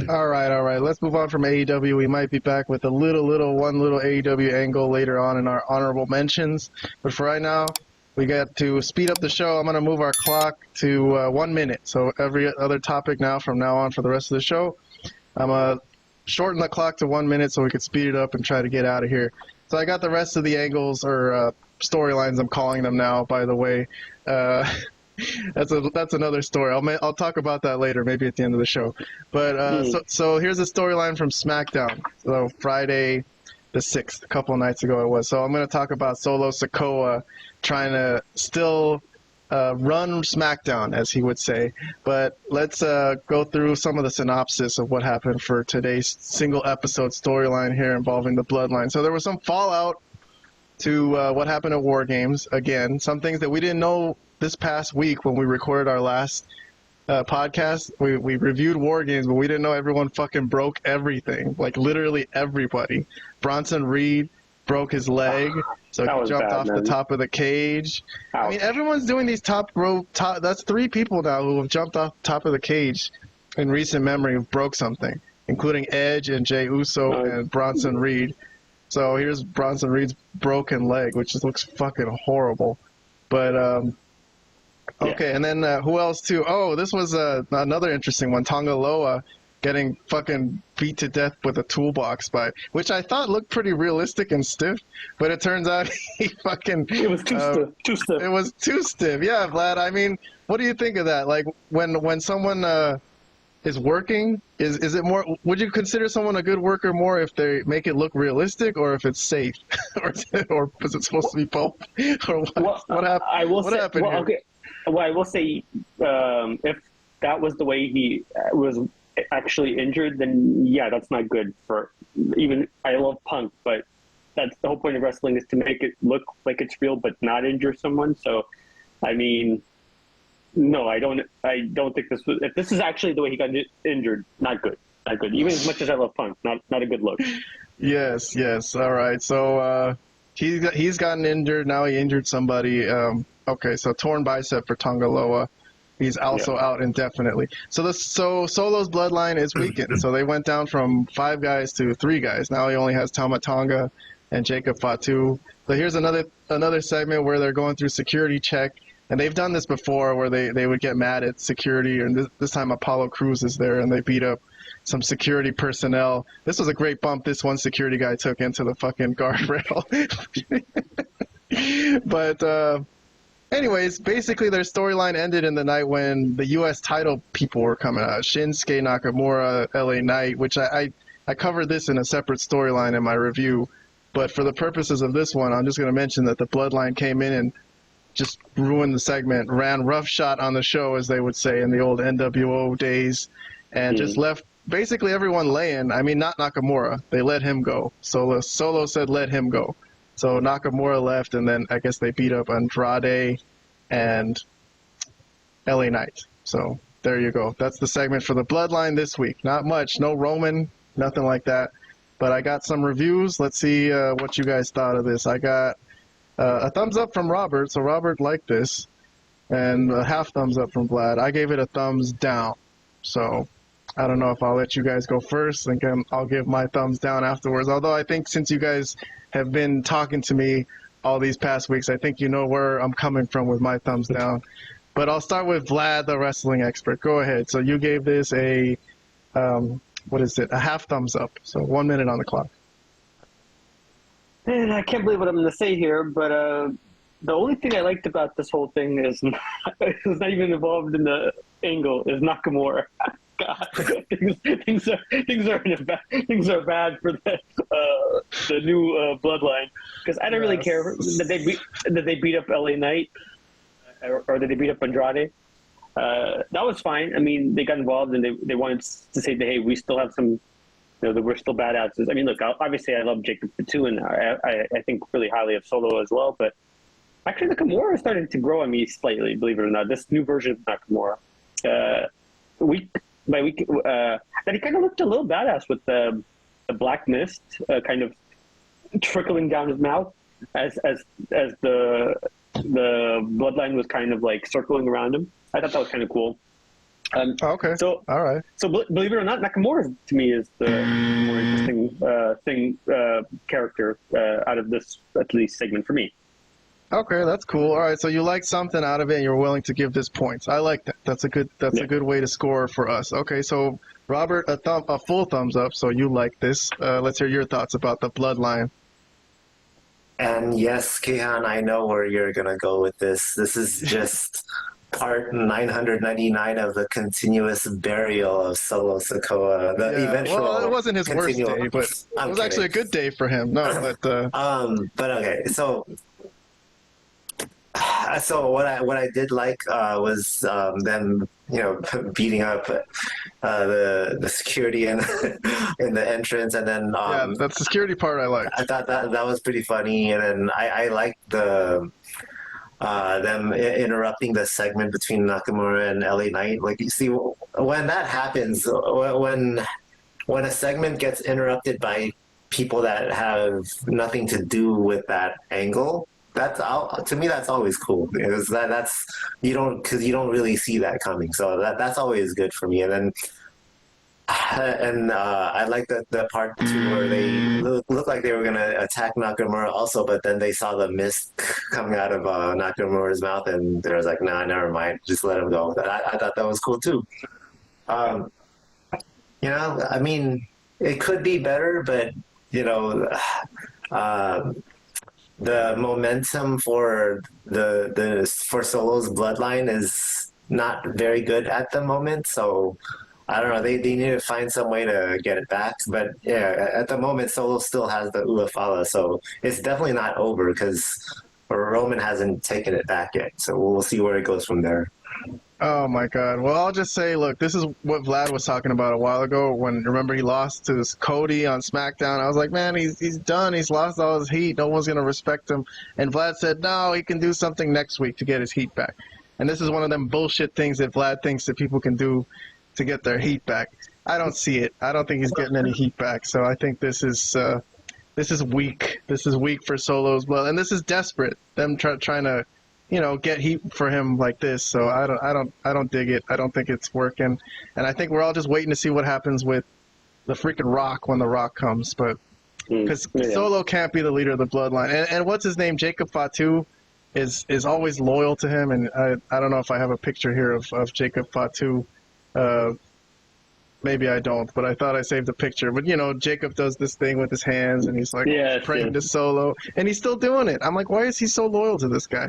All right. Let's move on from AEW. We might be back with one little AEW angle later on in our honorable mentions. But for right now, we got to speed up the show. I'm going to move our clock to 1 minute. So every other topic now, from now on for the rest of the show, I'm going to shorten the clock to 1 minute so we can speed it up and try to get out of here. So I got the rest of the angles, or storylines I'm calling them now, by the way. That's another story. I'll talk about that later, maybe at the end of the show. But so here's a storyline from SmackDown. So Friday the 6th, a couple of nights ago it was. So I'm going to talk about Solo Sikoa trying to still run SmackDown, as he would say. But let's go through some of the synopsis of what happened for today's single episode storyline here involving the Bloodline. So there was some fallout to what happened at War Games. Again, some things that we didn't know this past week when we recorded our last podcast. We reviewed War Games, but we didn't know everyone fucking broke everything. Like, literally everybody. Bronson Reed broke his leg, so he jumped off the top of the cage. Ouch. I mean, everyone's doing these top rope. That's 3 people now who have jumped off the top of the cage in recent memory who broke something, including Edge and Jey Uso and Bronson Reed. So here's Bronson Reed's broken leg, which just looks fucking horrible. But okay, and then who else too? Oh, this was another interesting one. Tonga Loa getting fucking beat to death with a toolbox which I thought looked pretty realistic and stiff, but it turns out he fucking... It was too stiff. It was too stiff. Yeah, Vlad, I mean, what do you think of that? Like, when someone is working, is it more... Would you consider someone a good worker more if they make it look realistic or if it's safe? or was it supposed to be both? Or what happened? What happened here? Okay. Well, I will say, if that was the way he was actually injured, then yeah, that's not good for even. I love Punk, but that's the whole point of wrestling, is to make it look like it's real, but not injure someone. So, I mean, no, I don't think this was. If this is actually the way he got injured, not good, not good. Even as much as I love Punk, not a good look. Yes. All right, so he's gotten injured now. He injured somebody. Okay, so torn bicep for Tonga Loa. He's also out indefinitely. So Solo's bloodline is weakened. So they went down from 5 guys to 3 guys. Now he only has Tama Tonga and Jacob Fatu. So here's another segment where they're going through security check. And they've done this before where they would get mad at security. And this time Apollo Crews is there and they beat up some security personnel. This was a great bump this one security guy took into the fucking guardrail. But... anyways, basically their storyline ended in the night when the U.S. title people were coming out. Shinsuke Nakamura, LA Knight, which I covered this in a separate storyline in my review. But for the purposes of this one, I'm just going to mention that the Bloodline came in and just ruined the segment, ran roughshod on the show, as they would say in the old NWO days, and just left basically everyone laying. I mean, not Nakamura. They let him go. Solo said let him go. So Nakamura left, and then I guess they beat up Andrade and LA Knight. So there you go. That's the segment for the Bloodline this week. Not much. No Roman, nothing like that. But I got some reviews. Let's see what you guys thought of this. I got a thumbs up from Robert, so Robert liked this, and a half thumbs up from Vlad. I gave it a thumbs down. So I don't know if I'll let you guys go first, and I'll give my thumbs down afterwards. Although I think since you guys have been talking to me all these past weeks, I think you know where I'm coming from with my thumbs down. But I'll start with Vlad, the wrestling expert. Go ahead. So you gave this a, a half thumbs up. So 1 minute on the clock. Man, I can't believe what I'm going to say here, but the only thing I liked about this whole thing is not even involved in the angle, is Nakamura. God, things are bad for the new Bloodline, because I don't really care that they beat up LA Knight or that they beat up Andrade. That was fine. I mean, they got involved and they wanted to say that, hey, we still have some, that we're still badasses. I mean, look, obviously I love Jacob Fatu and I think really highly of Solo as well, but actually Nakamura is starting to grow on me slightly, believe it or not. This new version of Nakamura, that he kind of looked a little badass with the black mist kind of trickling down his mouth as the Bloodline was kind of like circling around him. I thought that was kind of cool. Okay. So, all right. So believe it or not, Nakamura to me is the more interesting character out of this at least segment for me. Okay, that's cool. All right, so you like something out of it, and you're willing to give this points. I like that. That's a good way to score for us. Okay, so Robert, a full thumbs up. So you like this. Let's hear your thoughts about the Bloodline. And yes, Kehan, I know where you're gonna go with this. This is just part 999 of the continuous burial of Solo Sikoa. The eventual. Well, it wasn't his worst day, but it was actually a good day for him. No, but but okay, so what I did like was them beating up the security in in the entrance, and then that's the security part I liked. I thought that was pretty funny, and then I liked the them interrupting the segment between Nakamura and LA Knight. Like, you see, when that happens, when a segment gets interrupted by people that have nothing to do with that angle, to me that's always cool, because that's you don't really see that coming, so that's always good for me. And then I like the part too where they looked like they were gonna attack Nakamura also, but then they saw the mist coming out of Nakamura's mouth, and they was like, nah, never mind, just let him go. I thought that was cool too. I mean, it could be better, but the momentum for for Solo's Bloodline is not very good at the moment, so I don't know. They need to find some way to get it back. But yeah, at the moment, Solo still has the Ulafala, so it's definitely not over because Roman hasn't taken it back yet. So we'll see where it goes from there. Oh my God. Well, I'll just say, look, this is what Vlad was talking about a while ago when, remember, he lost to Cody on SmackDown. I was like, man, he's done. He's lost all his heat. No one's going to respect him. And Vlad said, no, he can do something next week to get his heat back. And this is one of them bullshit things that Vlad thinks that people can do to get their heat back. I don't see it. I don't think he's getting any heat back. So I think this is weak. This is weak for Solo's blood. And this is desperate. Them trying to get heat for him like this. So I don't dig it. I don't think it's working. And I think we're all just waiting to see what happens with the freaking Rock when the Rock comes. But because Solo can't be the leader of the Bloodline. And what's his name? Jacob Fatu is always loyal to him. And I don't know if I have a picture here of Jacob Fatu. Maybe I don't, but I thought I saved a picture. But Jacob does this thing with his hands, and he's like praying to Solo, and he's still doing it. I'm like, why is he so loyal to this guy?